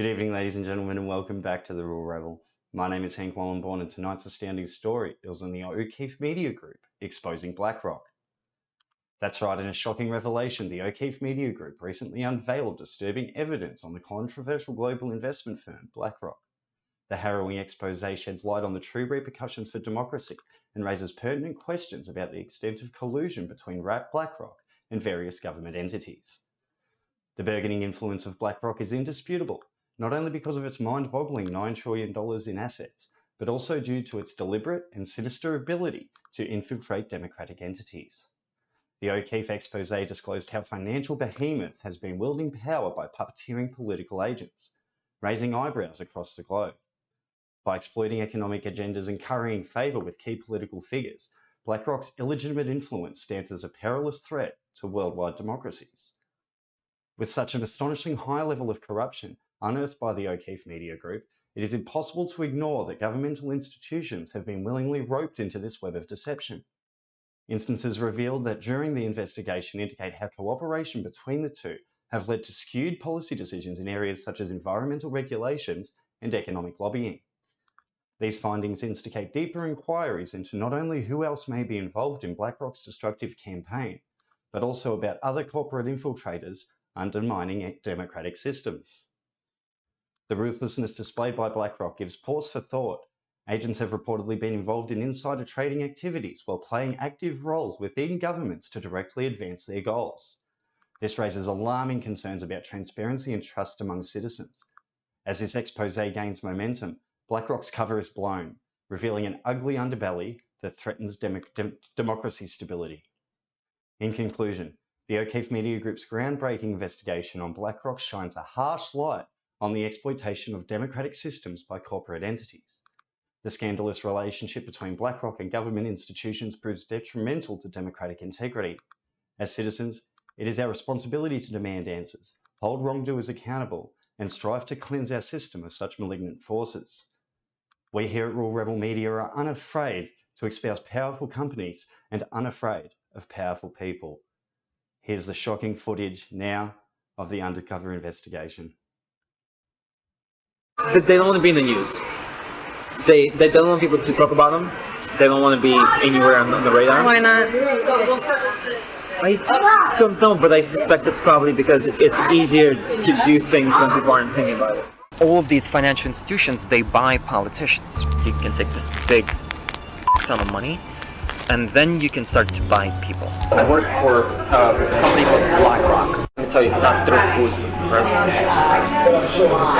Good evening, ladies and gentlemen, and welcome back to The Real Rebel. My name is Hank Wallenborn, and tonight's astounding story is on the O'Keefe Media Group, exposing BlackRock. That's right, in a shocking revelation, the O'Keefe Media Group recently unveiled disturbing evidence on the controversial global investment firm, BlackRock. The harrowing expose sheds light on the true repercussions for democracy and raises pertinent questions about the extent of collusion between BlackRock and various government entities. The burgeoning influence of BlackRock is indisputable, not only because of its mind-boggling $9 trillion in assets, but also due to its deliberate and sinister ability to infiltrate democratic entities. The O'Keefe expose disclosed how financial behemoth has been wielding power by puppeteering political agents, raising eyebrows across the globe. By exploiting economic agendas and currying favour with key political figures, BlackRock's illegitimate influence stands as a perilous threat to worldwide democracies. With such an astonishing high level of corruption unearthed by the O'Keefe Media Group, it is impossible to ignore that governmental institutions have been willingly roped into this web of deception. Instances revealed that during the investigation indicate how cooperation between the two have led to skewed policy decisions in areas such as environmental regulations and economic lobbying. These findings instigate deeper inquiries into not only who else may be involved in BlackRock's destructive campaign, but also about other corporate infiltrators undermining democratic systems. The ruthlessness displayed by BlackRock gives pause for thought. Agents have reportedly been involved in insider trading activities while playing active roles within governments to directly advance their goals. This raises alarming concerns about transparency and trust among citizens. As this expose gains momentum, BlackRock's cover is blown, revealing an ugly underbelly that threatens democracy stability. In conclusion, the O'Keefe Media Group's groundbreaking investigation on BlackRock shines a harsh light on the exploitation of democratic systems by corporate entities. The scandalous relationship between BlackRock and government institutions proves detrimental to democratic integrity. As citizens, it is our responsibility to demand answers, hold wrongdoers accountable, and strive to cleanse our system of such malignant forces. We here at Real Rebel Media are unafraid to espouse powerful companies and unafraid of powerful people. Here's the shocking footage now of the undercover investigation. They don't want to be in the news. They don't want people to talk about them. They don't want to be anywhere on the radar. Why not? I don't know, but I suspect it's probably because it's easier to do things when people aren't thinking about it. All of these financial institutions, they buy politicians. You can take this big ton of money, and then you can start to buy people. I work for a company called BlackRock. Let me tell you, it's not who's the president is.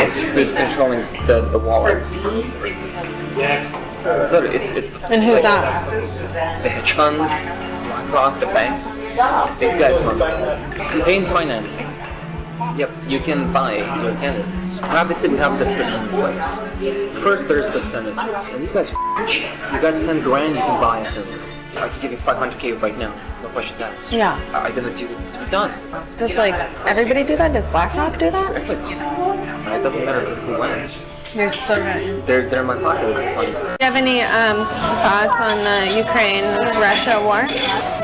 It's who's controlling the wallet. So it's And who's that? the hedge funds, BlackRock, the banks. These guys run campaign financing. Yep, you can buy your candidates. Obviously, we have the system in place. First, there's the Senate race, and these guys are rich. You got 10 grand, you can buy a senator. I can give you 500K right now, no questions asked. Yeah. I'm gonna do this to be done. Does everybody do that? Does BlackRock do that? It doesn't matter who wins. You're still good. They're my pocket at this point. Do you have any thoughts on the Ukraine-Russia war?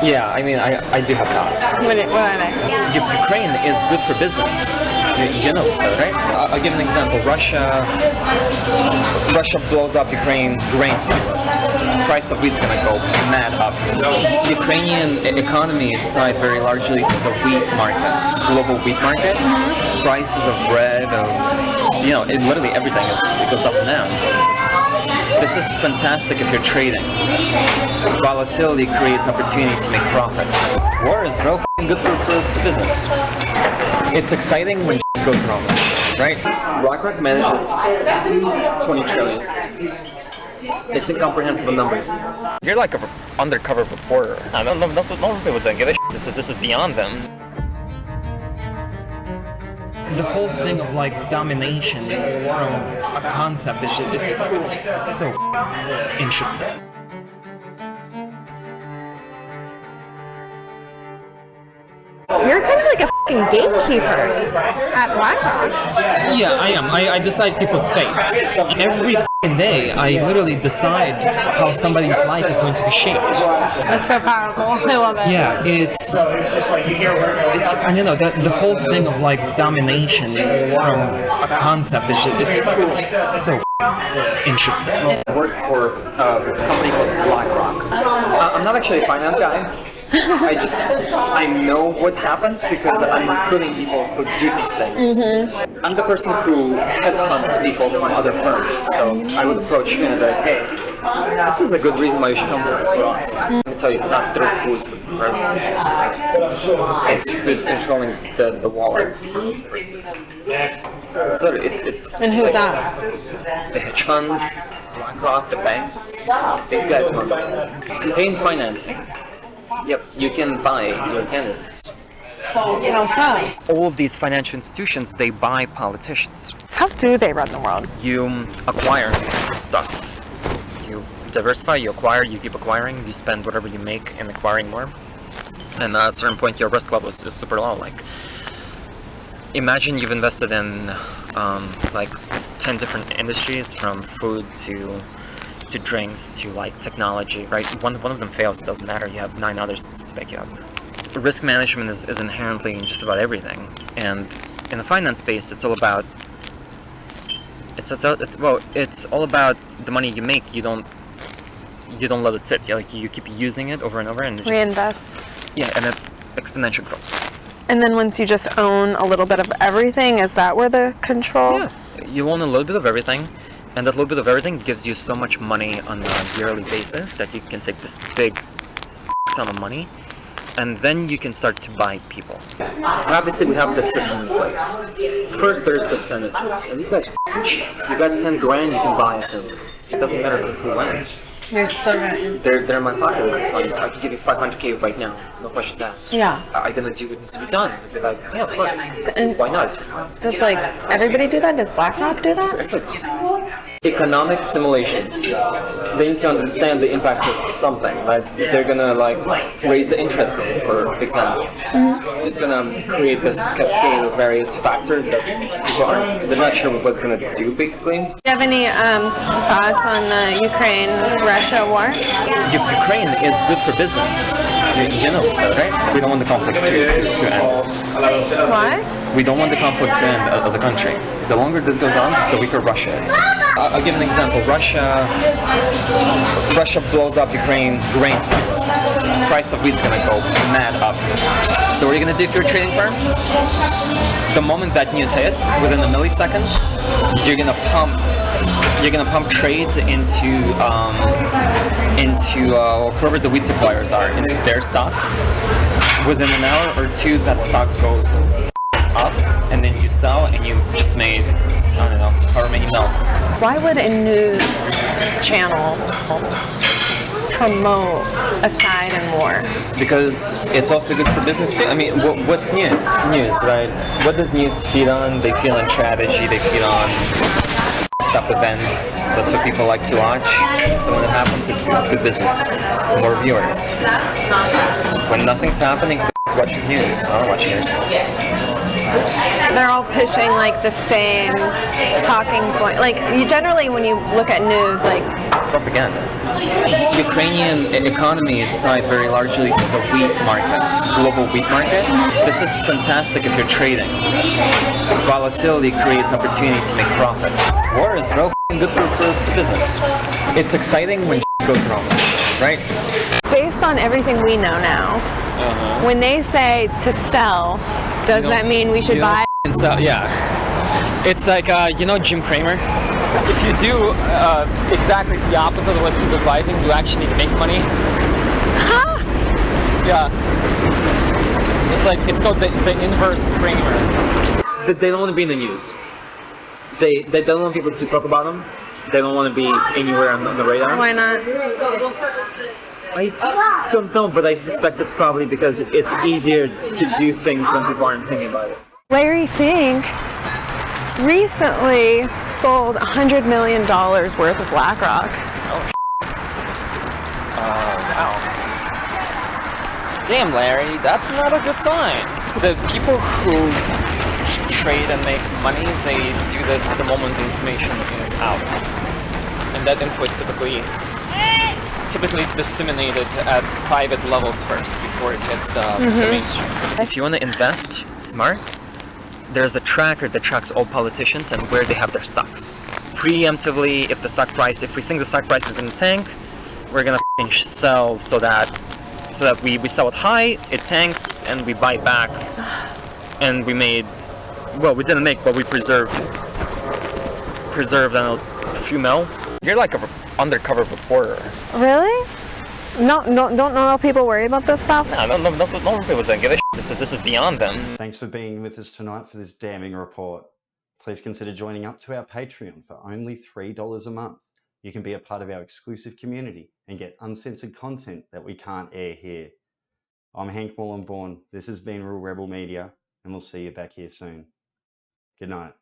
Yeah, I mean, I do have thoughts. What are they? Ukraine is good for business. You know that, right? I'll give an example. Russia blows up Ukraine's grain silos. Price of wheat's gonna go mad up. Ukrainian economy is tied very largely to the wheat market, global wheat market. Prices of bread, literally everything it goes up and down. This is fantastic if you're trading. Volatility creates opportunity to make profit. War is real good for business. It's exciting when goes wrong, right? BlackRock manages 20 trillion. It's incomprehensible numbers. You're like an undercover reporter. I don't know. No people don't give a shit. This is beyond them. The whole thing of domination from a concept is just so interesting. You're kind of like a f***ing gatekeeper at BlackRock. Yeah, I am. I decide people's fates. Every f***ing one day, I literally decide how somebody's life is going to be shaped. That's so powerful. I love it. Yeah, it's I don't know, the whole thing of like domination from a concept is it's so interesting. I work for a company called BlackRock. I'm not actually a finance guy. I know what happens because I'm recruiting people who do these things. I'm the person who headhunts people from other firms. So I would approach you and be like, hey, this is a good reason why you should come work for us. Let me tell you, it's not through who's the president. It's who's controlling the wallet. So it's And who's that? the hedge funds, BlackRock, the banks. These guys want campaign financing. Yep, you can buy your candidates. How so? All of these financial institutions, they buy politicians. How do they run the world? You acquire stuff. You diversify, you acquire, you keep acquiring, you spend whatever you make in acquiring more. And at a certain point, your risk level is super low. Like, imagine you've invested in like 10 different industries, from food to drinks to like technology, right? One of them fails, it doesn't matter, you have 9 others to back you up. Risk management is inherently in just about everything, and in the finance space, it's all about it's all about the money you make. You don't let it sit. You keep using it over and over, and Reinvest. Yeah, and it exponential growth. And then once you just own a little bit of everything, is that where the control? Yeah, you own a little bit of everything. And that little bit of everything gives you so much money on a yearly basis that you can take this big ton of money, and then you can start to buy people. Obviously, we have this system in place. First, there's the Senate space, and these guys are cheap. You got 10 grand, you can buy a senator. It doesn't matter who wins. You're still right. They're in my pocket at this point. I can give you 500K right now, no questions asked. Yeah. I'm gonna do what needs to be done. I'd be like, yeah, of course. And why not? does like everybody do that? Does BlackRock do that? Economic simulation. They need to understand the impact of something. Right? They're gonna like raise the interest rate, for example. It's gonna create this cascade of various factors that people aren't. They're not sure what it's gonna do, basically. Do you have any thoughts on the Ukraine-Russia war? Ukraine is good for business. You know, right? We don't want the conflict to end. Why? We don't want the conflict to end as a country. The longer this goes on, the weaker Russia is. I'll give an example. Russia blows up Ukraine's grain silos. Price of wheat's gonna go mad up. So what are you gonna do if you're a trading firm? The moment that news hits, within a millisecond, you're gonna pump trades into whoever the wheat suppliers are, into their stocks. Within an hour or two, that stock goes up, and then you sell, and you just made, I don't know, however many mil. Why would a news channel promote a side in war? Because it's also good for business too. I mean, what's news? News, right? What does news feed on? They feed on strategy, they feed on up events. That's what people like to watch. So when it happens, it's good business. More viewers. When nothing's happening, watches news. I don't watch news. They're all pushing like the same talking point. Like you generally, when you look at news, like it's propaganda. The Ukrainian economy is tied very largely to the wheat market, global wheat market. This is fantastic if you're trading. Volatility creates opportunity to make profit. War is real good for business. It's exciting when goes wrong, right? based on everything we know now, when they say to sell, does that mean we should buy? Sell, yeah. It's like, Jim Cramer. If you do exactly the opposite of what he's advising, you actually make money. Huh? Yeah. It's called the inverse Cramer. They don't want to be in the news. They don't want people to talk about them. They don't want to be anywhere on the radar. Why not? I don't know, but I suspect it's probably because it's easier to do things when people aren't thinking about it. Larry Fink recently sold $100 million worth of BlackRock. Oh, wow. Damn, Larry, that's not a good sign. The people who trade and make money, they do this the moment the information is out. and that info is typically disseminated at private levels first before it hits the mainstream. If you want to invest smart, there's a tracker that tracks all politicians and where they have their stocks. Preemptively, if we think the stock price is going to tank, we're going to sell so that we sell it high, it tanks, and we buy back, and we didn't make, but we preserved a few mil. You're like an undercover reporter. Really? No, don't normal people worry about this stuff? No, normal people don't give a shit. This is beyond them. Thanks for being with us tonight for this damning report. Please consider joining up to our Patreon for only $3 a month. You can be a part of our exclusive community and get uncensored content that we can't air here. I'm Hank Wallenborn. This has been Real Rebel Media, and we'll see you back here soon. Good night.